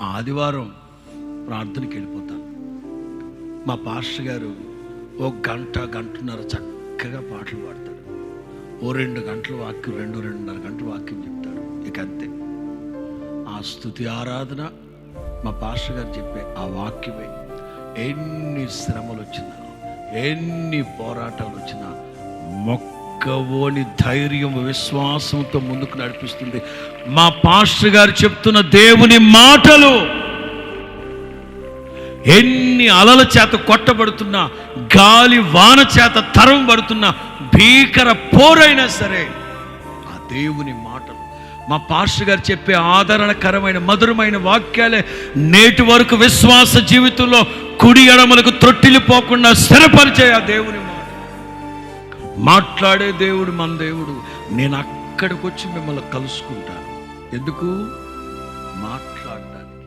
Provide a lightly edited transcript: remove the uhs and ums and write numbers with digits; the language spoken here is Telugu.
ఆదివారం ప్రార్థనకి వెళ్ళిపోతాను. మా పాస్టర్ గారు ఒక గంటన్నర చక్కగా పాటలు పాడతాడు. ఓ 2 గంటల వాక్యం, 2-2.5 గంటల వాక్యం చెప్తాడు. ఇక అంతే. ఆ స్తుతి ఆరాధన, మా పాస్టర్ గారు చెప్పే ఆ వాక్యమే ఎన్ని శ్రమలు వచ్చినా, ఎన్ని పోరాటాలు వచ్చినా మొక్కవోని ధైర్యం, విశ్వాసంతో ముందుకు నడిపిస్తుంది మా పాస్టర్ గారు చెప్తున్న దేవుని మాటలు. ఎన్ని అలల చేత కొట్టబడుతున్నా, గాలి వాన చేత తరం పడుతున్నా, భీకర పోరైనా సరే ఆ దేవుని మాటలు, మా పాస్టర్ గారు చెప్పే ఆదరణకరమైన మధురమైన వాక్యాలే నేటి వరకు విశ్వాస జీవితంలో కుడి ఎడమలకు త్రొట్టిల్లిపోకుండా స్థిరపరిచే ఆ దేవుని మాట. మాట్లాడే దేవుడు మన దేవుడు. నేను అక్కడికి వచ్చి మిమ్మల్ని కలుసుకుంటాను. ఎందుకు? మాట్లాడడానికి.